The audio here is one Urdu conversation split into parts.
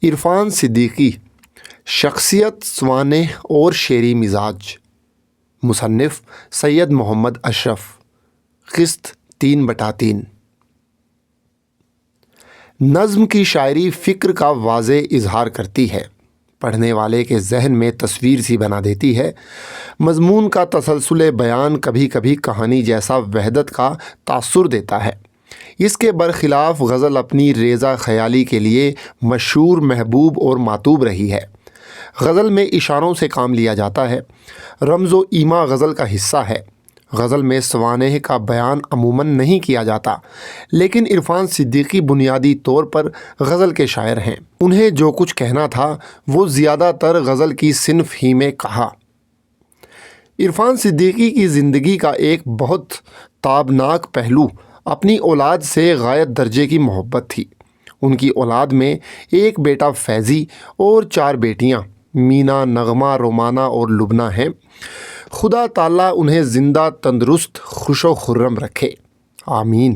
عرفان صدیقی، شخصیت سوانح اور شعری مزاج، مصنف سید محمد اشرف، قسط 3/3۔ نظم کی شاعری فکر کا واضح اظہار کرتی ہے، پڑھنے والے کے ذہن میں تصویر سی بنا دیتی ہے۔ مضمون کا تسلسل بیان کبھی کبھی کہانی جیسا وحدت کا تاثر دیتا ہے۔ اس کے برخلاف غزل اپنی ریزہ خیالی کے لیے مشہور، محبوب اور مطلوب رہی ہے۔ غزل میں اشاروں سے کام لیا جاتا ہے، رمز و ایما غزل کا حصہ ہے۔ غزل میں سوانح کا بیان عموماً نہیں کیا جاتا، لیکن عرفان صدیقی بنیادی طور پر غزل کے شاعر ہیں۔ انہیں جو کچھ کہنا تھا وہ زیادہ تر غزل کی صنف ہی میں کہا۔ عرفان صدیقی کی زندگی کا ایک بہت تابناک پہلو اپنی اولاد سے غایت درجے کی محبت تھی۔ ان کی اولاد میں ایک بیٹا فیضی اور 4 بیٹیاں مینا، نغمہ، رومانہ اور لبنہ ہیں۔ خدا تعالیٰ انہیں زندہ، تندرست، خوش و خرم رکھے، آمین۔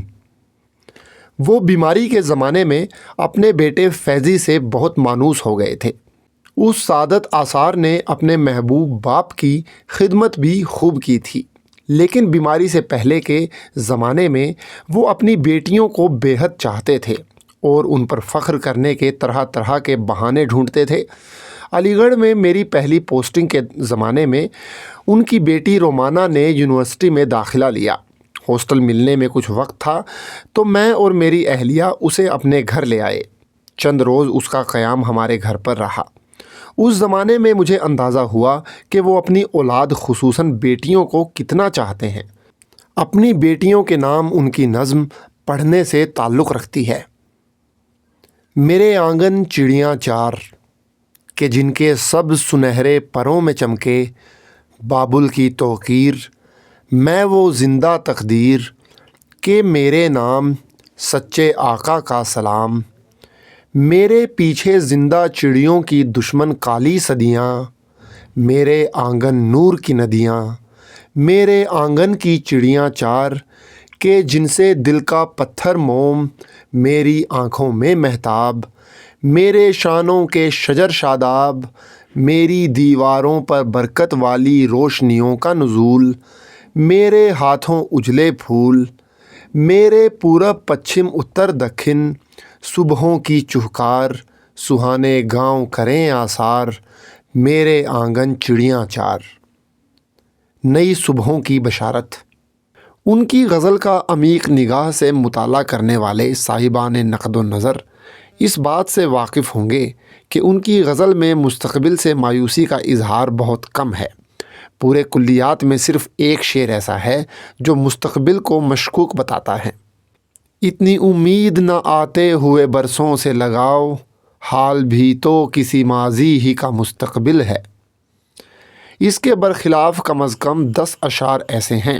وہ بیماری کے زمانے میں اپنے بیٹے فیضی سے بہت مانوس ہو گئے تھے۔ اس سعادت آثار نے اپنے محبوب باپ کی خدمت بھی خوب کی تھی، لیکن بیماری سے پہلے کے زمانے میں وہ اپنی بیٹیوں کو بے حد چاہتے تھے اور ان پر فخر کرنے کے طرح طرح کے بہانے ڈھونڈتے تھے۔ علی گڑھ میں میری پہلی پوسٹنگ کے زمانے میں ان کی بیٹی رومانہ نے یونیورسٹی میں داخلہ لیا۔ ہاسٹل ملنے میں کچھ وقت تھا تو میں اور میری اہلیہ اسے اپنے گھر لے آئے۔ چند روز اس کا قیام ہمارے گھر پر رہا۔ اس زمانے میں مجھے اندازہ ہوا کہ وہ اپنی اولاد، خصوصاً بیٹیوں کو کتنا چاہتے ہیں۔ اپنی بیٹیوں کے نام ان کی نظم پڑھنے سے تعلق رکھتی ہے۔ میرے آنگن چڑیاں 4 کہ جن کے سب سنہرے پروں میں چمکے، بابل کی توقیر میں وہ زندہ تقدیر کہ میرے نام سچے آقا کا سلام۔ میرے پیچھے زندہ چڑیوں کی دشمن کالی صدیاں، میرے آنگن نور کی ندیاں۔ میرے آنگن کی چڑیاں 4 کہ جن سے دل کا پتھر موم، میری آنکھوں میں مہتاب۔ میرے شانوں کے شجر شاداب، میری دیواروں پر برکت والی روشنیوں کا نزول۔ میرے ہاتھوں اجلے پھول، میرے پورب، پچھم، اتر، دکھن۔ صبحوں کی چہکار، سہانے گاؤں کریں آثار۔ میرے آنگن چڑیاں 4۔ نئی صبحوں کی بشارت۔ ان کی غزل کا عمیق نگاہ سے مطالعہ کرنے والے صاحبان نقد و نظر اس بات سے واقف ہوں گے کہ ان کی غزل میں مستقبل سے مایوسی کا اظہار بہت کم ہے۔ پورے کلیات میں صرف ایک شعر ایسا ہے جو مستقبل کو مشکوک بتاتا ہے: اتنی امید نہ آتے ہوئے برسوں سے لگاؤ، حال بھی تو کسی ماضی ہی کا مستقبل ہے۔ اس کے برخلاف کم از کم 10 اشعار ایسے ہیں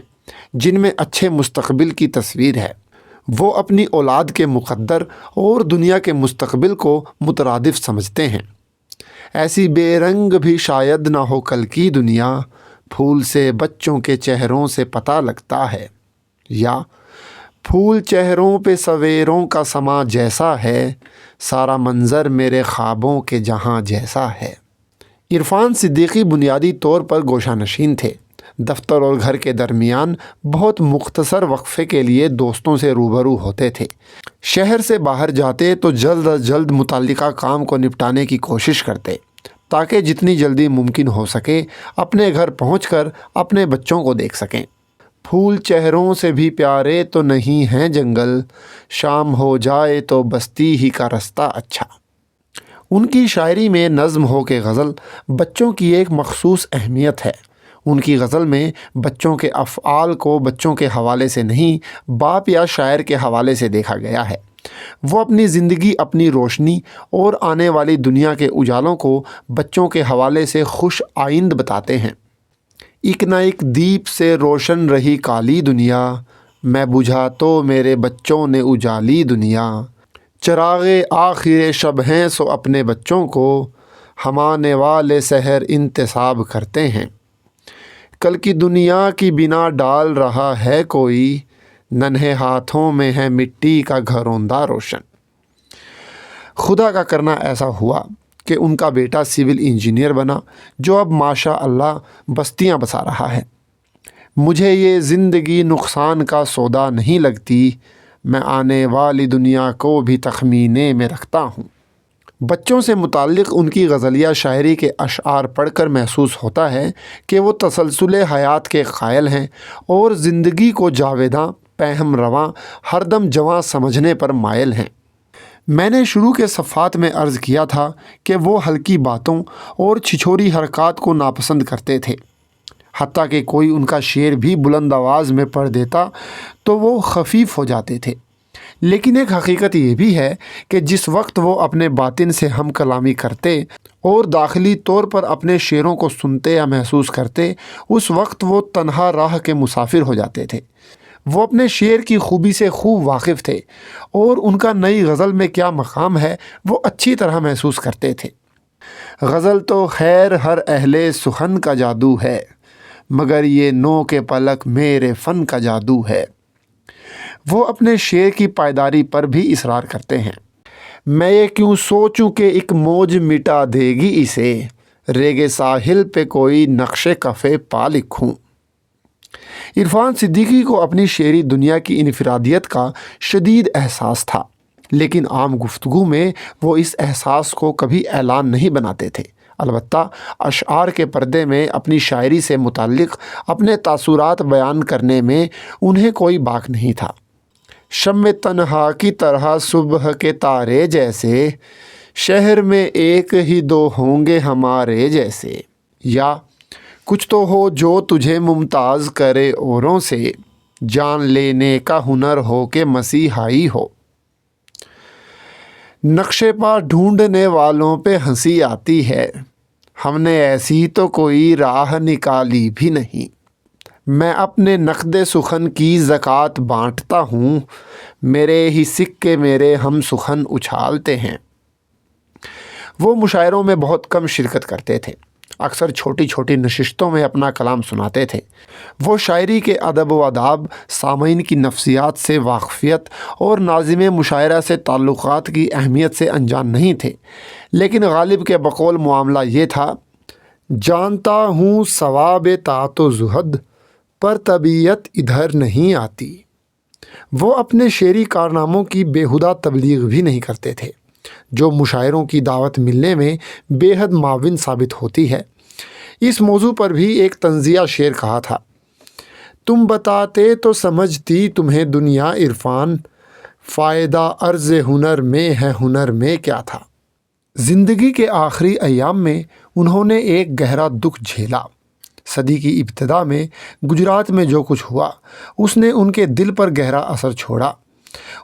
جن میں اچھے مستقبل کی تصویر ہے۔ وہ اپنی اولاد کے مقدر اور دنیا کے مستقبل کو مترادف سمجھتے ہیں۔ ایسی بے رنگ بھی شاید نہ ہو کل کی دنیا، پھول سے بچوں کے چہروں سے پتہ لگتا ہے۔ یا پھول چہروں پہ سویروں کا سما جیسا ہے، سارا منظر میرے خوابوں کے جہاں جیسا ہے۔ عرفان صدیقی بنیادی طور پر گوشہ نشین تھے۔ دفتر اور گھر کے درمیان بہت مختصر وقفے کے لیے دوستوں سے روبرو ہوتے تھے۔ شہر سے باہر جاتے تو جلد از جلد متعلقہ کام کو نپٹانے کی کوشش کرتے تاکہ جتنی جلدی ممکن ہو سکے اپنے گھر پہنچ کر اپنے بچوں کو دیکھ سکیں۔ پھول چہروں سے بھی پیارے تو نہیں ہیں جنگل، شام ہو جائے تو بستی ہی کا رستہ اچھا۔ ان کی شاعری میں نظم ہو کہ غزل، بچوں کی ایک مخصوص اہمیت ہے۔ ان کی غزل میں بچوں کے افعال کو بچوں کے حوالے سے نہیں، باپ یا شاعر کے حوالے سے دیکھا گیا ہے۔ وہ اپنی زندگی، اپنی روشنی اور آنے والی دنیا کے اجالوں کو بچوں کے حوالے سے خوش آئند بتاتے ہیں۔ ایک نہ ایک دیپ سے روشن رہی کالی دنیا، میں بجھا تو میرے بچوں نے اجالی دنیا۔ چراغ آخر شب ہیں سو اپنے بچوں کو، ہم آنے والے سحر انتصاب کرتے ہیں۔ کل کی دنیا کی بنا ڈال رہا ہے کوئی، ننھے ہاتھوں میں ہے مٹی کا گھروندہ روشن۔ خدا کا کرنا ایسا ہوا کہ ان کا بیٹا سول انجینئر بنا جو اب ماشاء اللہ بستیاں بسا رہا ہے۔ مجھے یہ زندگی نقصان کا سودا نہیں لگتی، میں آنے والی دنیا کو بھی تخمینے میں رکھتا ہوں۔ بچوں سے متعلق ان کی غزلیہ شاعری کے اشعار پڑھ کر محسوس ہوتا ہے کہ وہ تسلسل حیات کے قائل ہیں اور زندگی کو جاویداں، پہم رواں، ہر دم جواں سمجھنے پر مائل ہیں۔ میں نے شروع کے صفحات میں عرض کیا تھا کہ وہ ہلکی باتوں اور چھچھوری حرکات کو ناپسند کرتے تھے، حتیٰ کہ کوئی ان کا شعر بھی بلند آواز میں پڑھ دیتا تو وہ خفیف ہو جاتے تھے۔ لیکن ایک حقیقت یہ بھی ہے کہ جس وقت وہ اپنے باطن سے ہم کلامی کرتے اور داخلی طور پر اپنے شعروں کو سنتے یا محسوس کرتے، اس وقت وہ تنہا راہ کے مسافر ہو جاتے تھے۔ وہ اپنے شعر کی خوبی سے خوب واقف تھے اور ان کا نئی غزل میں کیا مقام ہے وہ اچھی طرح محسوس کرتے تھے۔ غزل تو خیر ہر اہل سخن کا جادو ہے، مگر یہ نو کے پلک میرے فن کا جادو ہے۔ وہ اپنے شعر کی پائیداری پر بھی اصرار کرتے ہیں۔ میں یہ کیوں سوچوں کہ ایک موج مٹا دے گی اسے، ریگِ ساحل پہ کوئی نقش کف پا لکھوں۔ عرفان صدیقی کو اپنی شعری دنیا کی انفرادیت کا شدید احساس تھا، لیکن عام گفتگو میں وہ اس احساس کو کبھی اعلان نہیں بناتے تھے۔ البتہ اشعار کے پردے میں اپنی شاعری سے متعلق اپنے تاثرات بیان کرنے میں انہیں کوئی باک نہیں تھا۔ شمع تنہا کی طرح صبح کے تارے جیسے، شہر میں ایک ہی دو ہوں گے ہمارے جیسے، یا کچھ تو ہو جو تجھے ممتاز کرے اوروں سے، جان لینے کا ہنر ہو کہ مسیحائی ہو۔ نقشے پا ڈھونڈنے والوں پہ ہنسی آتی ہے، ہم نے ایسی تو کوئی راہ نکالی بھی نہیں۔ میں اپنے نقد سخن کی زکوٰۃ بانٹتا ہوں، میرے ہی سکے میرے ہم سخن اچھالتے ہیں۔ وہ مشاعروں میں بہت کم شرکت کرتے تھے، اکثر چھوٹی چھوٹی نشستوں میں اپنا کلام سناتے تھے۔ وہ شاعری کے ادب و آداب، سامعین کی نفسیات سے واقفیت اور ناظم مشاعرہ سے تعلقات کی اہمیت سے انجان نہیں تھے، لیکن غالب کے بقول معاملہ یہ تھا: جانتا ہوں ثواب طاعت و زہد، پر طبیعت ادھر نہیں آتی۔ وہ اپنے شعری کارناموں کی بیہودہ تبلیغ بھی نہیں کرتے تھے، جو مشاعروں کی دعوت ملنے میں بے حد معاون ثابت ہوتی ہے۔ اس موضوع پر بھی ایک طنزیہ شعر کہا تھا: تم بتاتے تو سمجھتی تمہیں دنیا عرفان، فائدہ عرض ہنر میں ہے ہنر میں کیا تھا۔ زندگی کے آخری ایام میں انہوں نے ایک گہرا دکھ جھیلا۔ صدی کی ابتدا میں گجرات میں جو کچھ ہوا اس نے ان کے دل پر گہرا اثر چھوڑا۔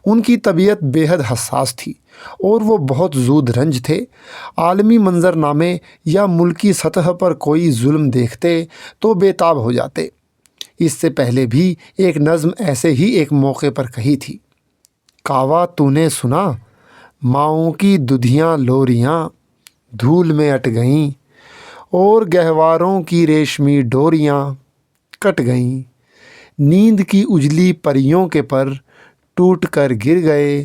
ان کی طبیعت بے حد حساس تھی اور وہ بہت زود رنج تھے۔ عالمی منظرنامے یا ملکی سطح پر کوئی ظلم دیکھتے تو بے تاب ہو جاتے۔ اس سے پہلے بھی ایک نظم ایسے ہی ایک موقع پر کہی تھی: کاوا تو نے سنا، ماؤں کی ددھیاں لوریاں دھول میں اٹ گئیں، اور گہواروں کی ریشمی ڈوریاں کٹ گئیں، نیند کی اجلی پریوں کے پر ٹوٹ کر گر گئے،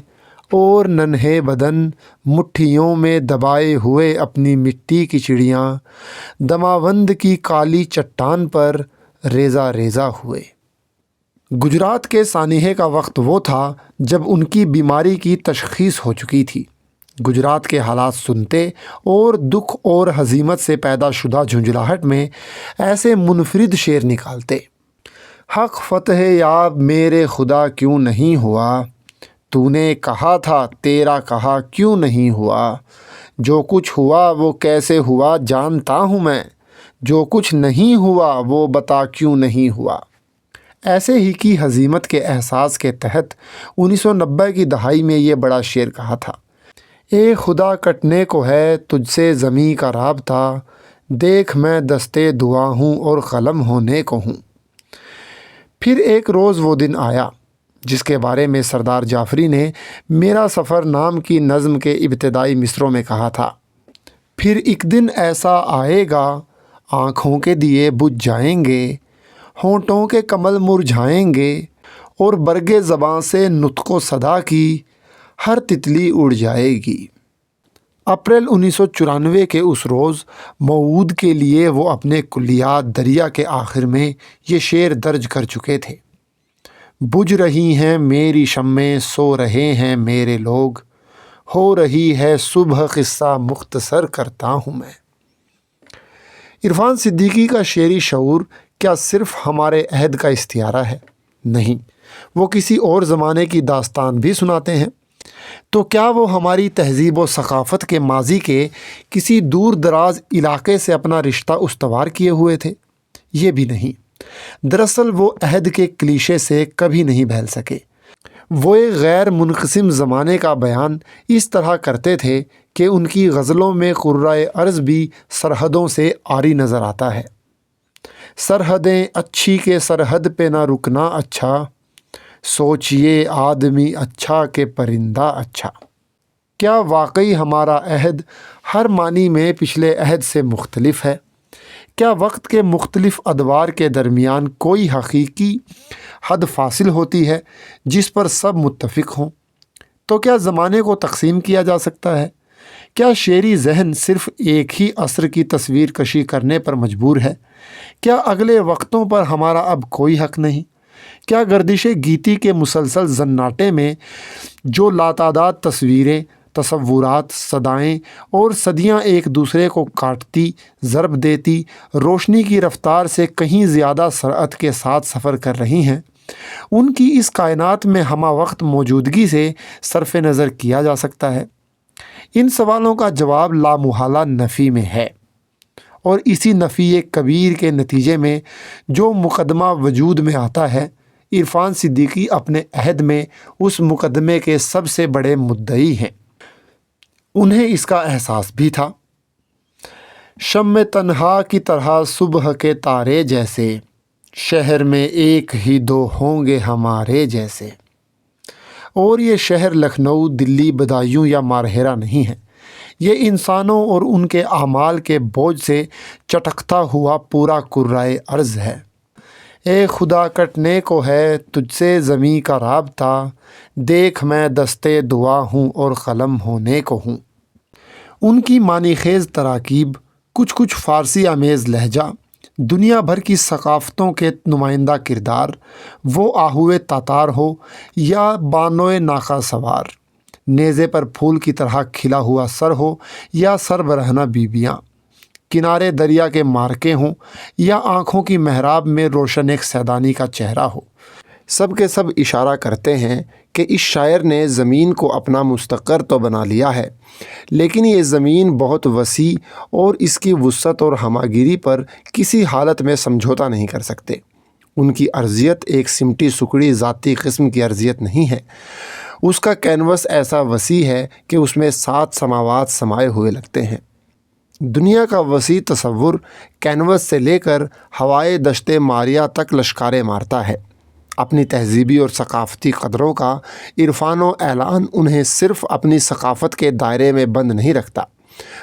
اور ننھے بدن مٹھیوں میں دبائے ہوئے اپنی مٹی کی چڑیاں دماوند کی کالی چٹان پر ریزہ ریزہ ہوئے۔ گجرات کے سانحے کا وقت وہ تھا جب ان کی بیماری کی تشخیص ہو چکی تھی۔ گجرات کے حالات سنتے اور دکھ اور ہزیمت سے پیدا شدہ جھنجھلاہٹ میں ایسے منفرد شعر نکالتے: حق فتح یاب میرے خدا کیوں نہیں ہوا، تو نے کہا تھا تیرا کہا کیوں نہیں ہوا، جو کچھ ہوا وہ کیسے ہوا جانتا ہوں میں، جو کچھ نہیں ہوا وہ بتا کیوں نہیں ہوا۔ ایسے ہی کی ہزیمت کے احساس کے تحت 1990 کی دہائی میں یہ بڑا شعر کہا تھا: اے خدا کٹنے کو ہے تجھ سے زمیں کا رابطہ، دیکھ میں دستے دعا ہوں اور قلم ہونے کو ہوں۔ پھر ایک روز وہ دن آیا جس کے بارے میں سردار جعفری نے میرا سفر نام کی نظم کے ابتدائی مصروں میں کہا تھا: پھر ایک دن ایسا آئے گا، آنکھوں کے دیے بجھ جائیں گے، ہونٹوں کے کمل مرجھائیں گے، اور برگِ زباں سے نطق و صدا کی ہر تتلی اڑ جائے گی۔ اپریل 1994 کے اس روز موعود کے لیے وہ اپنے کلیات دریا کے آخر میں یہ شعر درج کر چکے تھے: بجھ رہی ہیں میری شمعیں، سو رہے ہیں میرے لوگ، ہو رہی ہے صبح قصہ مختصر کرتا ہوں میں۔ عرفان صدیقی کا شعری شعور کیا صرف ہمارے عہد کا استعارہ ہے؟ نہیں، وہ کسی اور زمانے کی داستان بھی سناتے ہیں۔ تو کیا وہ ہماری تہذیب و ثقافت کے ماضی کے کسی دور دراز علاقے سے اپنا رشتہ استوار کیے ہوئے تھے؟ یہ بھی نہیں۔ دراصل وہ عہد کے کلیشے سے کبھی نہیں بہل سکے۔ وہ ایک غیر منقسم زمانے کا بیان اس طرح کرتے تھے کہ ان کی غزلوں میں قرۂ ارض بھی سرحدوں سے عاری نظر آتا ہے۔ سرحدیں اچھی کہ سرحد پہ نہ رکنا اچھا، سوچئے آدمی اچھا کہ پرندہ اچھا۔ کیا واقعی ہمارا عہد ہر معنی میں پچھلے عہد سے مختلف ہے؟ کیا وقت کے مختلف ادوار کے درمیان کوئی حقیقی حد فاصل ہوتی ہے جس پر سب متفق ہوں؟ تو کیا زمانے کو تقسیم کیا جا سکتا ہے؟ کیا شعری ذہن صرف ایک ہی عصر کی تصویر کشی کرنے پر مجبور ہے؟ کیا اگلے وقتوں پر ہمارا اب کوئی حق نہیں؟ کیا گردش گیتی کے مسلسل زناٹے میں جو لاتعداد تصویریں، تصورات، صدائیں اور صدیاں ایک دوسرے کو کاٹتی، ضرب دیتی روشنی کی رفتار سے کہیں زیادہ سرعت کے ساتھ سفر کر رہی ہیں، ان کی اس کائنات میں ہمہ وقت موجودگی سے صرف نظر کیا جا سکتا ہے؟ ان سوالوں کا جواب لامحالہ نفی میں ہے، اور اسی نفی کبیر کے نتیجے میں جو مقدمہ وجود میں آتا ہے، عرفان صدیقی اپنے عہد میں اس مقدمے کے سب سے بڑے مدعی ہیں۔ انہیں اس کا احساس بھی تھا۔ شمع تنہا کی طرح صبح کے تارے جیسے، شہر میں ایک ہی دو ہوں گے ہمارے جیسے۔ اور یہ شہر لکھنؤ، دلی، بدایوں یا مارہیرا نہیں ہے، یہ انسانوں اور ان کے اعمال کے بوجھ سے چٹکتا ہوا پورا کرۂ ارض ہے۔ اے خدا کٹنے کو ہے تجھ سے زمیں کا رابطہ، دیکھ میں دستے دعا ہوں اور قلم ہونے کو ہوں۔ ان کی معنی خیز تراکیب، کچھ فارسی آمیز لہجہ، دنیا بھر کی ثقافتوں کے نمائندہ کردار، وہ آہوئے تاتار ہو یا بانوئے ناقہ سوار، نیزے پر پھول کی طرح کھلا ہوا سر ہو یا سر برہنہ بیبیاں، کنارے دریا کے مارکے ہوں یا آنکھوں کی محراب میں روشن ایک سیدانی کا چہرہ ہو، سب کے سب اشارہ کرتے ہیں کہ اس شاعر نے زمین کو اپنا مستقر تو بنا لیا ہے، لیکن یہ زمین بہت وسیع اور اس کی وسعت اور ہمہ گیری پر کسی حالت میں سمجھوتا نہیں کر سکتے۔ ان کی ارضیت ایک سمٹی سکڑی ذاتی قسم کی ارضیت نہیں ہے، اس کا کینوس ایسا وسیع ہے کہ اس میں 7 سماوات سمائے ہوئے لگتے ہیں۔ دنیا کا وسیع تصور کینوس سے لے کر ہوائے دشت ماریہ تک لشکاریں مارتا ہے۔ اپنی تہذیبی اور ثقافتی قدروں کا عرفان و اعلان انہیں صرف اپنی ثقافت کے دائرے میں بند نہیں رکھتا،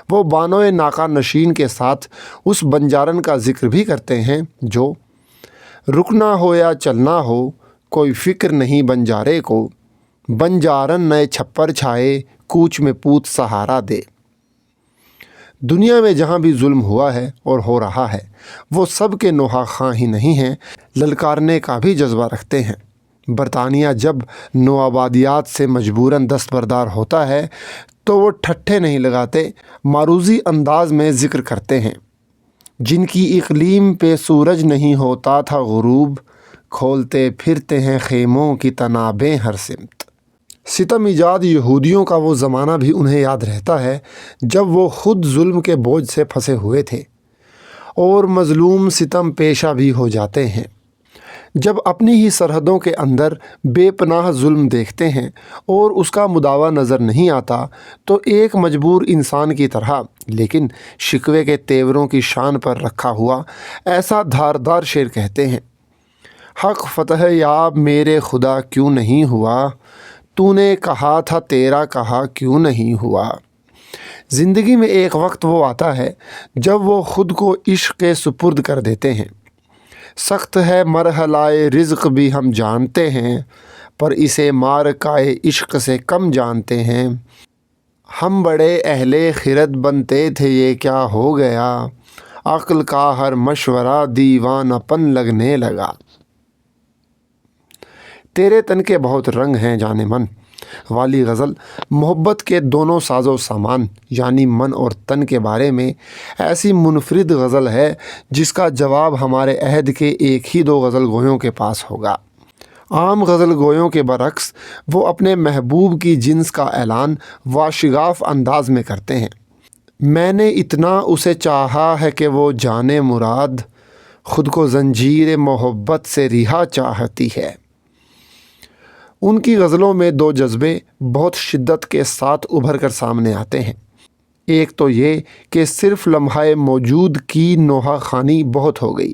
وہ بانوئے ناقہ نشین کے ساتھ اس بنجارن کا ذکر بھی کرتے ہیں جو رکنا ہو یا چلنا ہو کوئی فکر نہیں بنجارے کو، بنجارن نئے چھپر چھائے کوچ میں پوت سہارا دے۔ دنیا میں جہاں بھی ظلم ہوا ہے اور ہو رہا ہے، وہ سب کے نوحہ خواں ہی نہیں ہیں، للکارنے کا بھی جذبہ رکھتے ہیں۔ برطانیہ جب نوآبادیات سے مجبوراً دستبردار ہوتا ہے تو وہ ٹھٹھے نہیں لگاتے، معروضی انداز میں ذکر کرتے ہیں: جن کی اقلیم پہ سورج نہیں ہوتا تھا غروب، کھولتے پھرتے ہیں خیموں کی تنابیں ہر سمت۔ ستم ایجاد یہودیوں کا وہ زمانہ بھی انہیں یاد رہتا ہے جب وہ خود ظلم کے بوجھ سے پھنسے ہوئے تھے، اور مظلوم ستم پیشہ بھی ہو جاتے ہیں جب اپنی ہی سرحدوں کے اندر بے پناہ ظلم دیکھتے ہیں اور اس کا مداوع نظر نہیں آتا تو ایک مجبور انسان کی طرح، لیکن شکوے کے تیوروں کی شان پر رکھا ہوا ایسا دھاردار شعر کہتے ہیں: حق فتح یاب میرے خدا کیوں نہیں ہوا، تو نے کہا تھا تیرا کہا کیوں نہیں ہوا۔ زندگی میں ایک وقت وہ آتا ہے جب وہ خود کو عشق کے سپرد کر دیتے ہیں۔ سخت ہے مرحلہ رزق بھی ہم جانتے ہیں، پر اسے مارکائے عشق سے کم جانتے ہیں۔ ہم بڑے اہل خرد بنتے تھے یہ کیا ہو گیا، عقل کا ہر مشورہ دیوانہ پن لگنے لگا۔ تیرے تن کے بہت رنگ ہیں جانے من والی غزل محبت کے دونوں ساز و سامان یعنی من اور تن کے بارے میں ایسی منفرد غزل ہے جس کا جواب ہمارے عہد کے ایک ہی دو غزل گویوں کے پاس ہوگا۔ عام غزل گویوں کے برعکس وہ اپنے محبوب کی جنس کا اعلان واشگاف انداز میں کرتے ہیں۔ میں نے اتنا اسے چاہا ہے کہ وہ جانے مراد، خود کو زنجیر محبت سے رہا چاہتی ہے۔ ان کی غزلوں میں دو جذبے بہت شدت کے ساتھ ابھر کر سامنے آتے ہیں۔ ایک تو یہ کہ صرف لمحہ موجود کی نوحہ خوانی بہت ہو گئی،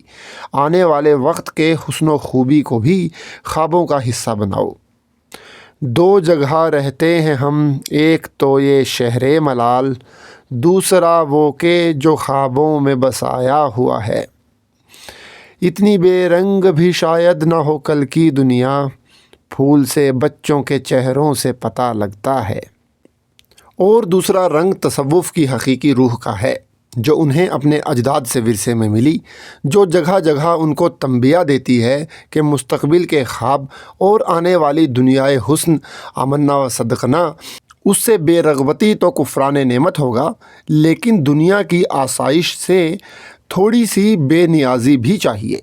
آنے والے وقت کے حسن و خوبی کو بھی خوابوں کا حصہ بناؤ۔ دو جگہ رہتے ہیں ہم، ایک تو یہ شہر ملال، دوسرا وہ کہ جو خوابوں میں بسایا ہوا ہے۔ اتنی بے رنگ بھی شاید نہ ہو کل کی دنیا، پھول سے بچوں کے چہروں سے پتہ لگتا ہے۔ اور دوسرا رنگ تصوف کی حقیقی روح کا ہے جو انہیں اپنے اجداد سے ورثے میں ملی، جو جگہ جگہ ان کو تنبیہ دیتی ہے کہ مستقبل کے خواب اور آنے والی دنیائے حسن آمنا و صدقنا، اس سے بے رغبتی تو کفران نعمت ہوگا، لیکن دنیا کی آسائش سے تھوڑی سی بے نیازی بھی چاہیے۔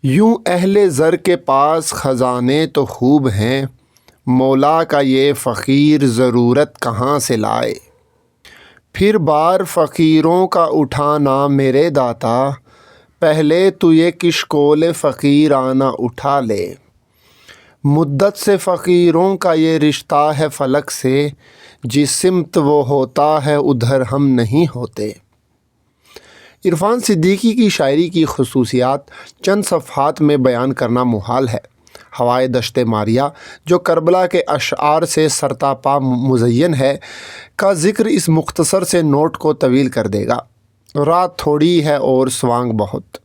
یوں اہل زر کے پاس خزانے تو خوب ہیں، مولا کا یہ فقیر ضرورت کہاں سے لائے۔ پھر بار فقیروں کا اٹھانا میرے داتا، پہلے تو یہ کشکول فقیرانہ اٹھا لے۔ مدت سے فقیروں کا یہ رشتہ ہے فلک سے، جس سمت وہ ہوتا ہے ادھر ہم نہیں ہوتے۔ عرفان صدیقی کی شاعری کی خصوصیات چند صفحات میں بیان کرنا محال ہے۔ ہوائے دشت ماریہ جو کربلا کے اشعار سے سرتاپا مزین ہے کا ذکر اس مختصر سے نوٹ کو طویل کر دے گا۔ رات تھوڑی ہے اور سوانگ بہت۔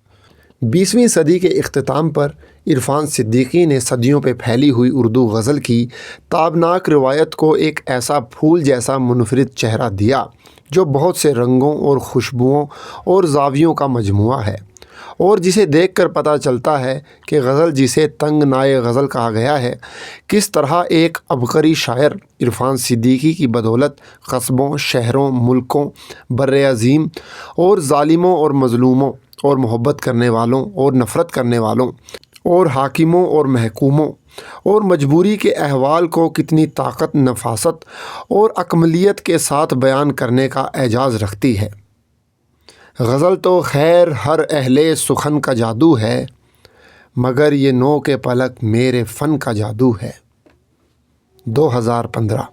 20ویں صدی کے اختتام پر عرفان صدیقی نے صدیوں پہ پھیلی ہوئی اردو غزل کی تابناک روایت کو ایک ایسا پھول جیسا منفرد چہرہ دیا جو بہت سے رنگوں اور خوشبوؤں اور زاویوں کا مجموعہ ہے، اور جسے دیکھ کر پتہ چلتا ہے کہ غزل جسے تنگ نائے غزل کہا گیا ہے، کس طرح ایک عبقری شاعر عرفان صدیقی کی بدولت قصبوں، شہروں، ملکوں، بر عظیم اور ظالموں اور مظلوموں اور محبت کرنے والوں اور نفرت کرنے والوں اور حاکموں اور محکوموں اور مجبوری کے احوال کو کتنی طاقت، نفاست اور اکملیت کے ساتھ بیان کرنے کا اعجاز رکھتی ہے۔ غزل تو خیر ہر اہل سخن کا جادو ہے، مگر یہ نو کے پلک میرے فن کا جادو ہے۔ 2015